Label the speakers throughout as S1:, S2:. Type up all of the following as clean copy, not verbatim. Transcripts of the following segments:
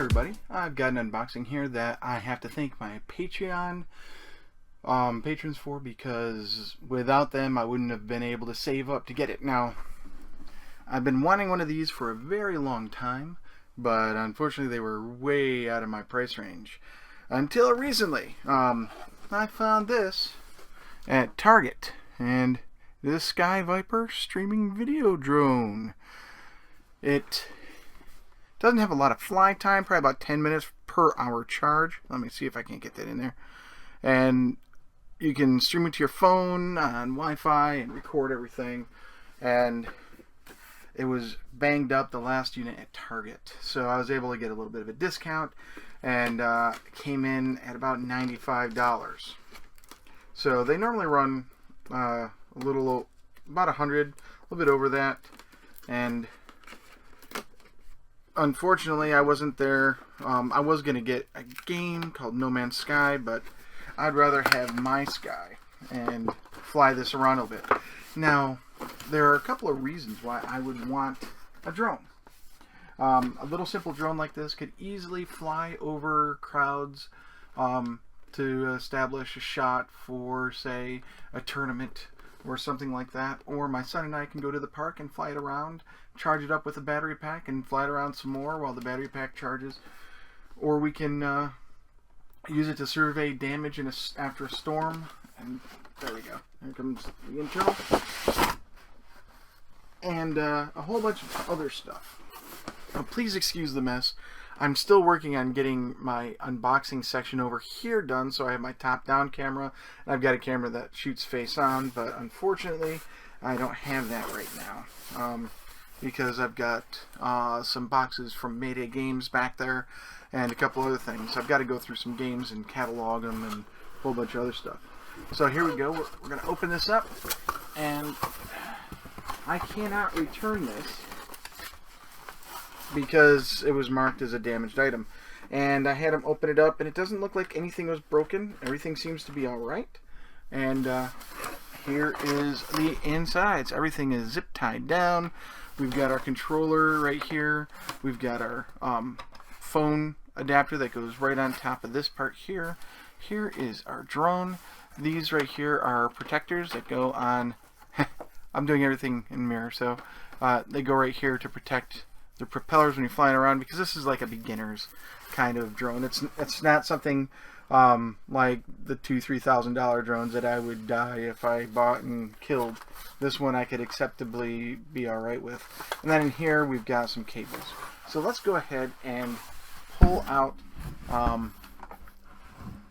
S1: everybody, I've got an unboxing here that I have to thank my Patreon patrons for, because without them I wouldn't have been able to save up to get it. Now, I've been wanting one of these for a very long time, but unfortunately they were way out of my price range. Until recently, I found this at Target, and this Sky Viper streaming video drone. It doesn't have a lot of fly time, probably about 10 minutes per hour charge. Let me see if I can't get that in there. And you can stream it to your phone on Wi-Fi and record everything. And it was banged up, the last unit, at Target. So I was able to get a little bit of a discount, and it came in at about $95. So they normally run about 100, a little bit over that. And unfortunately, I wasn't there. I was going to get a game called No Man's Sky, but I'd rather have my Sky and fly this around a little bit. Now, there are a couple of reasons why I would want a drone. A little simple drone like this could easily fly over crowds to establish a shot for, say, a tournament or something like that. Or my son and I can go to the park and fly it around, charge it up with a battery pack, and fly it around some more while the battery pack charges. Or we can use it to survey damage after a storm. And there we go. Here comes the internal. And a whole bunch of other stuff. Now, please excuse the mess. I'm still working on getting my unboxing section over here done, so I have my top-down camera, and I've got a camera that shoots face-on, but unfortunately, I don't have that right now, because I've got some boxes from Mayday Games back there, and a couple other things. I've got to go through some games and catalog them, and a whole bunch of other stuff. So here we go. We're going to open this up, and I cannot return this because it was marked as a damaged item. And I had him open it up, and it doesn't look like anything was broken. Everything seems to be alright. And here is the insides. Everything is zip tied down. We've got our controller right here. We've got our phone adapter that goes right on top of this part here. Here is our drone. These right here are protectors that go on. I'm doing everything in mirror, so they go right here to protect the propellers when you're flying around, because this is like a beginner's kind of drone. It's not something like the $2,000-$3,000 drones that I would die if I bought and killed. This one I could acceptably be alright with. And then in here we've got some cables. So let's go ahead and pull out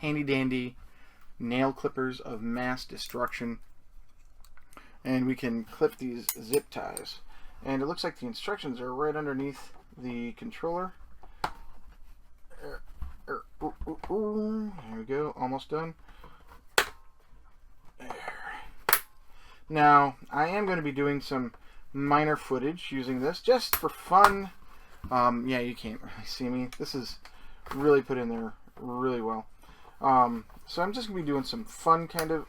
S1: handy dandy nail clippers of mass destruction, and we can clip these zip ties. And it looks like the instructions are right underneath the controller. There we go, almost done. There. Now, I am going to be doing some minor footage using this just for fun. Yeah, you can't really see me. This is really put in there really well. So I'm just going to be doing some fun kind of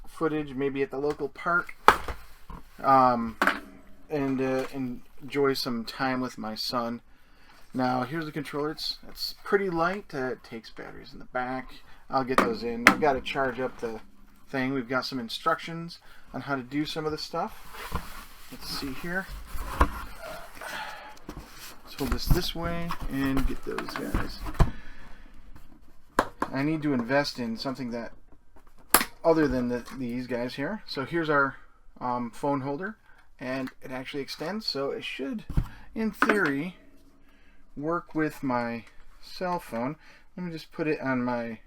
S1: footage, maybe at the local park. And enjoy some time with my son. Now, here's the controller. It's pretty light. It takes batteries in the back. I'll get those in. I've got to charge up the thing. We've got some instructions on how to do some of the stuff. Let's see here. Let's hold this way and get those guys. I need to invest in something that other than these guys here. So here's our phone holder. And it actually extends, so it should, in theory, work with my cell phone. Let me just put it on my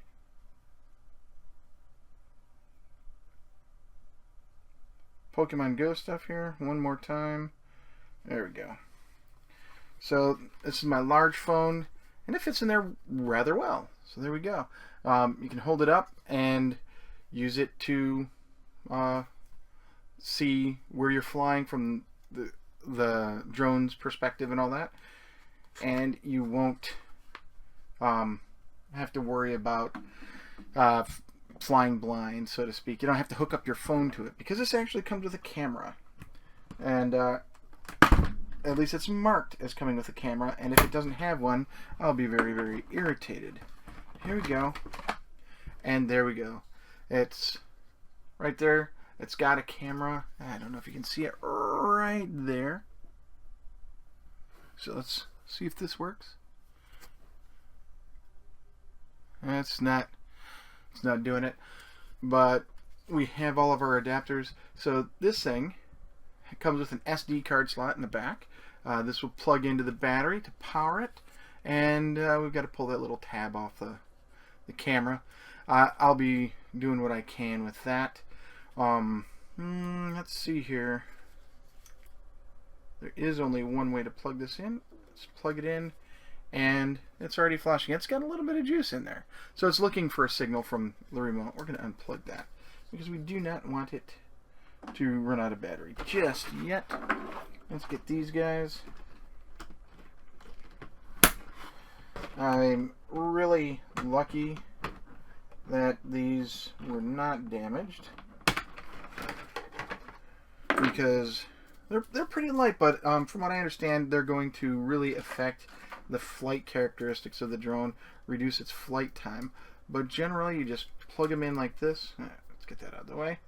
S1: Pokemon Go stuff here one more time. There we go. So this is my large phone, and it fits in there rather well. So there we go. You can hold it up and use it to see where you're flying from the drone's perspective and all that, and you won't have to worry about flying blind, so to speak. You don't have to hook up your phone to it, because this actually comes with a camera. And at least it's marked as coming with a camera, and if it doesn't have one, I'll be very, very irritated. Here we go. And there we go. It's right there. It's got a camera. I don't know if you can see it right there. So let's see if this works. It's not doing it. But we have all of our adapters. So this thing comes with an SD card slot in the back. This will plug into the battery to power it. And we've got to pull that little tab off the camera. I'll be doing what I can with that. Let's see here. There is only one way to plug this in. Let's plug it in, and it's already flashing. It's got a little bit of juice in there. So it's looking for a signal from the remote. We're going to unplug that because we do not want it to run out of battery just yet. Let's get these guys. I'm really lucky that these were not damaged, because they're pretty light, but from what I understand, they're going to really affect the flight characteristics of the drone, reduce its flight time. But generally, you just plug them in like this. Let's get that out of the way.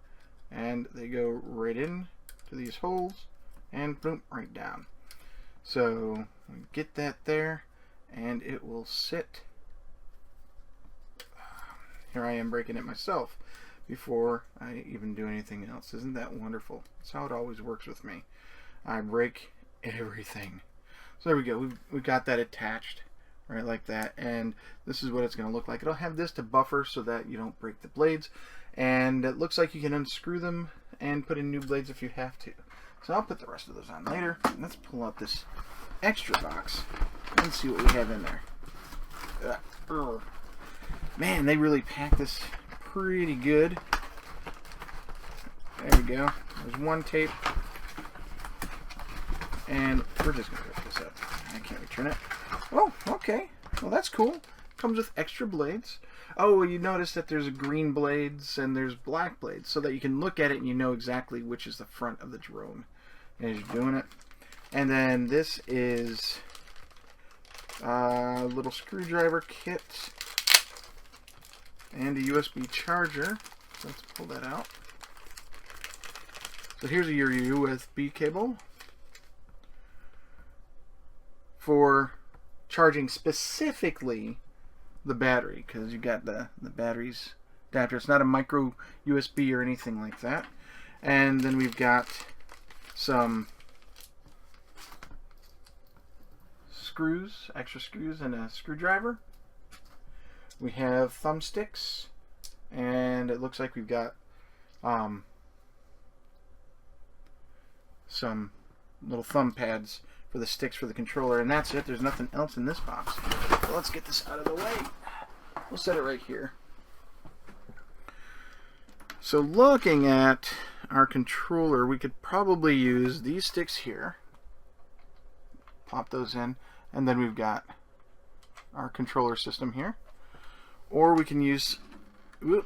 S1: And they go right in to these holes, and boom, right down. So get that there, and it will sit. Here I am breaking it myself before I even do anything else. Isn't that wonderful? That's how it always works with me. I break everything. So there we go. We've got that attached right like that, and this is what it's going to look like. It'll have this to buffer so that you don't break the blades, and it looks like you can unscrew them and put in new blades if you have to. So I'll put the rest of those on later. Let's pull out this extra box and see what we have in there. Man, they really pack this pretty good. There we go. There's one tape. And we're just going to rip this up. I can't return it. Oh, okay. Well, that's cool. Comes with extra blades. Oh, you notice that there's green blades and there's black blades, so that you can look at it and you know exactly which is the front of the drone as you're doing it. And then this is a little screwdriver kit and a USB charger. So let's pull that out. So here's your USB cable for charging specifically the battery, because you got the battery's adapter. It's not a micro USB or anything like that. And then we've got some screws, extra screws, and a screwdriver. We have thumbsticks, and it looks like we've got some little thumb pads for the sticks for the controller, and that's it. There's nothing else in this box. So let's get this out of the way. We'll set it right here. So looking at our controller, we could probably use these sticks here. Pop those in, and then we've got our controller system here. Or we can use, go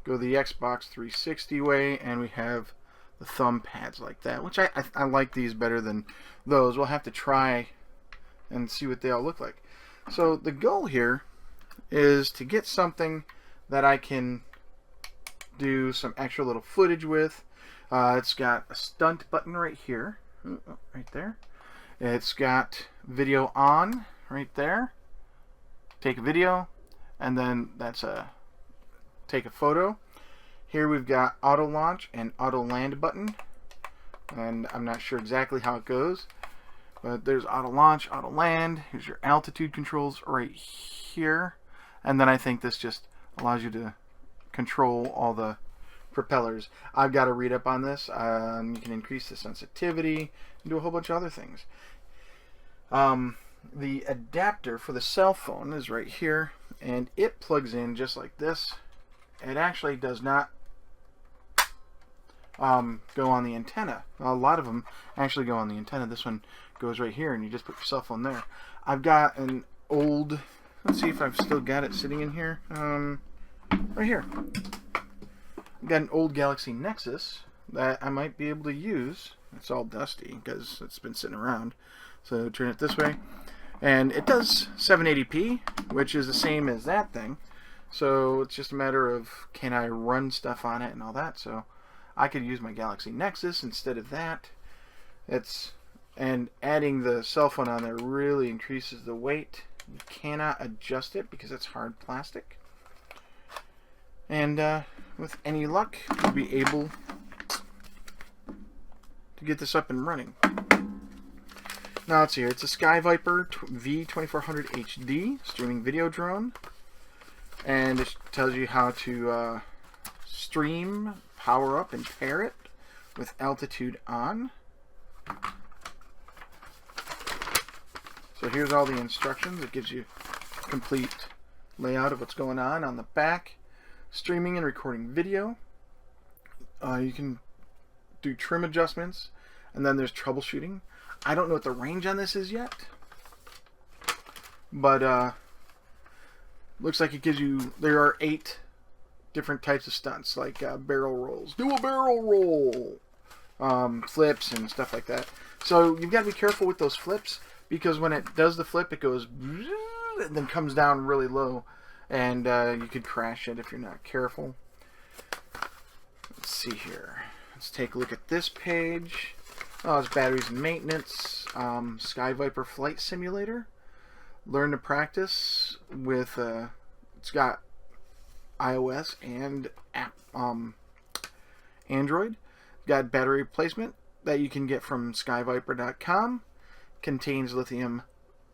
S1: the Xbox 360 way, and we have the thumb pads like that, which I like these better than those. We'll have to try and see what they all look like. So the goal here is to get something that I can do some extra little footage with. It's got a stunt button right here, right there. It's got video on right there. Take a video, and then that's a take a photo. Here we've got auto launch and auto land button, and I'm not sure exactly how it goes, but there's auto launch, auto land. Here's your altitude controls right here, and then I think this just allows you to control all the propellers. I've got to read up on this. You can increase the sensitivity and do a whole bunch of other things. The adapter for the cell phone is right here, and it plugs in just like this. It actually does not go on the antenna. A lot of them actually go on the antenna. This one goes right here, and you just put your cell phone there. I've got an old, let's see if I've still got it sitting in here. Right here. I've got an old Galaxy Nexus that I might be able to use. It's all dusty because it's been sitting around. So turn it this way. And it does 780p, which is the same as that thing. So it's just a matter of, can I run stuff on it and all that. So I could use my Galaxy Nexus instead of that. And adding the cell phone on there really increases the weight. You cannot adjust it because it's hard plastic. And with any luck, you'll be able to get this up and running. Now let's see here. It's a Sky Viper V2400HD streaming video drone. And it tells you how to stream, power up, and pair it with altitude on. So here's all the instructions. It gives you a complete layout of what's going on the back. Streaming and recording video. You can do trim adjustments, and then there's troubleshooting. I don't know what the range on this is yet, but looks like it gives you, there are 8 different types of stunts, like barrel rolls. Do a barrel roll! Flips and stuff like that. So you've got to be careful with those flips, because when it does the flip, it goes and then comes down really low, and you could crash it if you're not careful. Let's see here. Let's take a look at this page. Oh, it's batteries and maintenance. Sky Viper Flight Simulator. Learn to practice with, it's got iOS and Android. Got battery replacement that you can get from skyviper.com. Contains lithium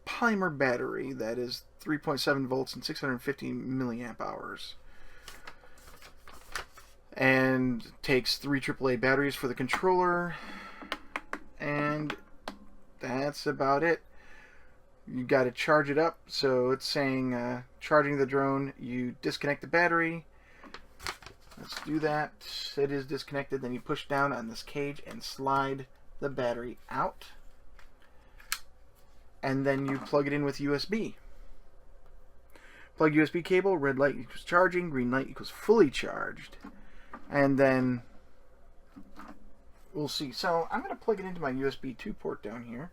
S1: polymer battery that is 3.7 volts and 650 milliamp hours. And takes 3 AAA batteries for the controller. And that's about it. You got to charge it up. So it's saying charging the drone, you disconnect the battery. Let's do that. It is disconnected. Then you push down on this cage and slide the battery out. And then you plug it in with USB. Plug USB cable. Red light equals charging. Green light equals fully charged. And then we'll see. So I'm going to plug it into my USB 2 port down here.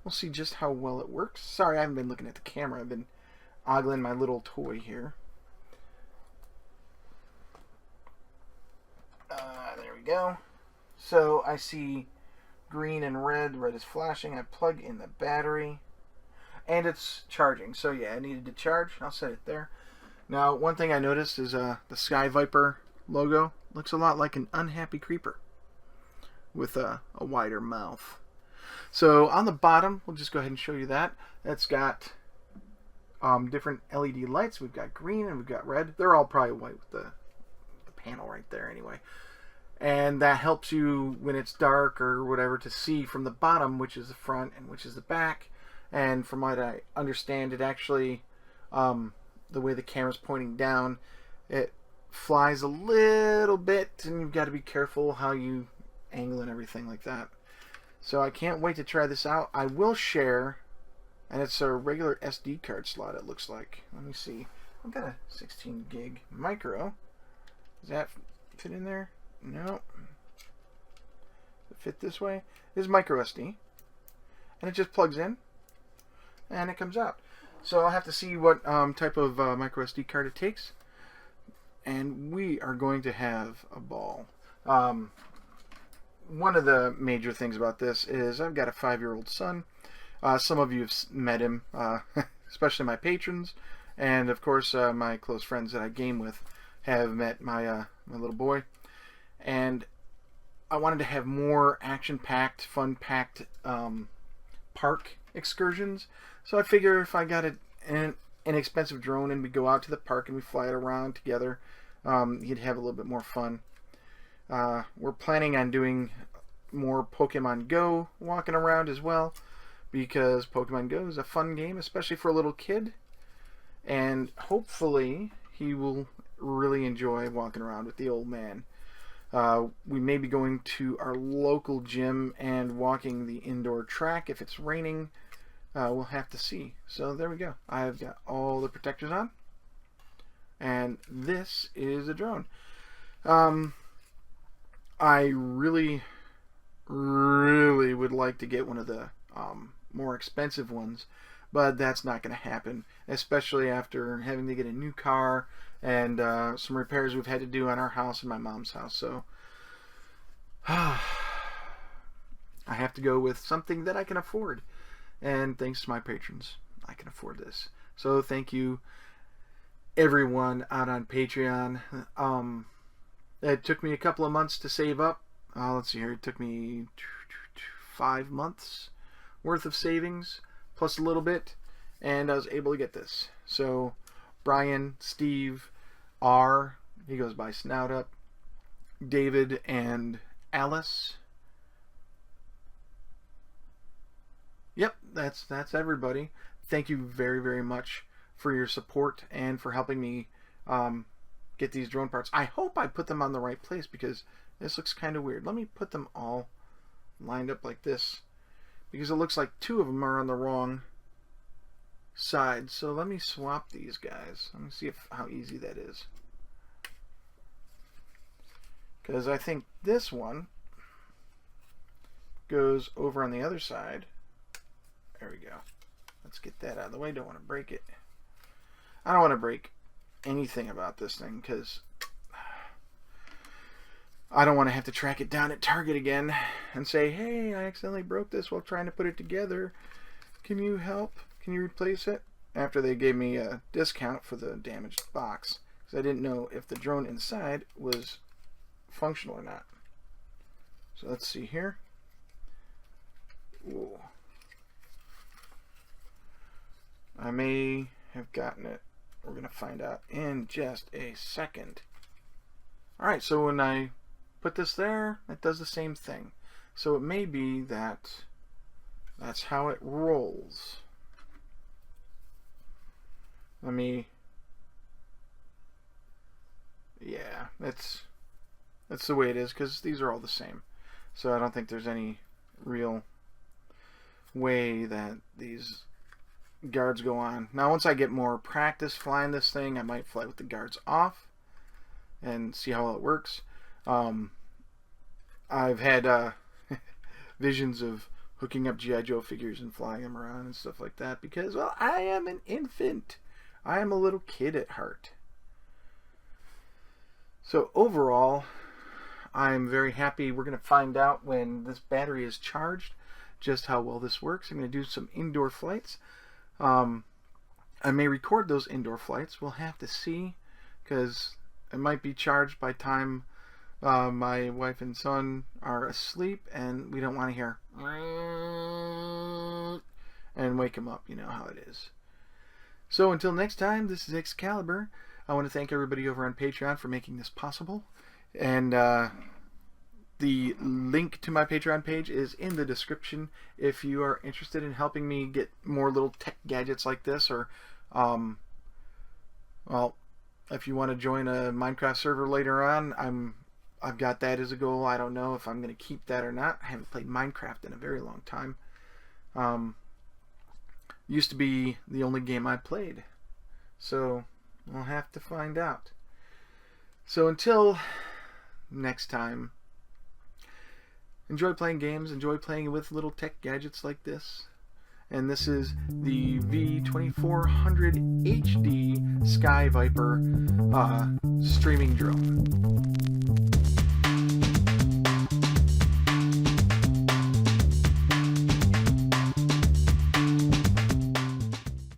S1: We'll see just how well it works. Sorry, I haven't been looking at the camera. I've been ogling my little toy here. There we go. So I see green and red. Red is flashing. I plug in the battery. And it's charging. So yeah, I needed to charge. I'll set it there. Now, one thing I noticed is the Sky Viper logo looks a lot like an unhappy creeper with a wider mouth. So on the bottom, we'll just go ahead and show you that. That's got different LED lights. We've got green and we've got red. They're all probably white with the panel right there anyway. And that helps you when it's dark or whatever to see from the bottom which is the front and which is the back. And from what I understand, it actually, the way the camera's pointing down, it flies a little bit, and you've got to be careful how you angle and everything like that. So I can't wait to try this out. I will share, and it's a regular SD card slot, it looks like. Let me see. I've got a 16 gig micro. Does that fit in there? No. Does it fit this way? This is micro SD. And it just plugs in, and it comes out. So I'll have to see what type of micro SD card it takes. And we are going to have a ball. One of the major things about this is I've got a 5-year-old son. Some of you have met him, especially my patrons, and of course my close friends that I game with have met my my little boy. And I wanted to have more action-packed, fun-packed park excursions. So I figure if I got an inexpensive drone and we go out to the park and we fly it around together, you'd have a little bit more fun. We're planning on doing more Pokemon Go walking around as well, because Pokemon Go is a fun game, especially for a little kid, and hopefully he will really enjoy walking around with the old man. We may be going to our local gym and walking the indoor track if it's raining. We'll have to see. So there we go. I've got all the protectors on, and this is a drone. I really would like to get one of the more expensive ones, but that's not going to happen, especially after having to get a new car and some repairs we've had to do on our house and my mom's house. So I have to go with something that I can afford, and thanks to my patrons, I can afford this. So thank you everyone out on Patreon. It took me a couple of months to save up. Let's see here. It took me 5 months worth of savings, plus a little bit, and I was able to get this. So, Brian, Steve, R, he goes by Snout Up, David, and Alice. Yep, that's everybody. Thank you very, very much for your support and for helping me get these drone parts. I hope I put them on the right place because this looks kind of weird. Let me put them all lined up like this because it looks like 2 of them are on the wrong side. So let me swap these guys. Let me see how easy that is. Because I think this one goes over on the other side. There we go. Let's get that out of the way. Don't want to break it. I don't want to break anything about this thing because I don't want to have to track it down at Target again and say, hey, I accidentally broke this while trying to put it together. Can you help? Can you replace it? After they gave me a discount for the damaged box because I didn't know if the drone inside was functional or not. So let's see here. Ooh. I may have gotten it. We're going to find out in just a second. Alright, so when I put this there, it does the same thing. So it may be that that's how it rolls. Let me... Yeah, that's the way it is because these are all the same. So I don't think there's any real way that these guards go on. Now once I get more practice flying this thing, I might fly with the guards off and see how it works. I've had visions of hooking up G.I. Joe figures and flying them around and stuff like that because, well, I am an infant. I am a little kid at heart. So overall, I'm very happy. We're going to find out when this battery is charged just how well this works. I'm going to do some indoor flights. I may record those indoor flights. We'll have to see because it might be charged by time my wife and son are asleep and we don't want to hear and wake them up. You know how it is. So until next time, this is Excalibur. I want to thank everybody over on Patreon for making this possible. And the link to my Patreon page is in the description if you are interested in helping me get more little tech gadgets like this, or well, if you want to join a Minecraft server later on, I've got that as a goal. I don't know if I'm going to keep that or not. I haven't played Minecraft in a very long time. Used to be the only game I played, so we'll have to find out. So until next time, enjoy playing games, enjoy playing with little tech gadgets like this. And this is the V2400HD Sky Viper streaming drone.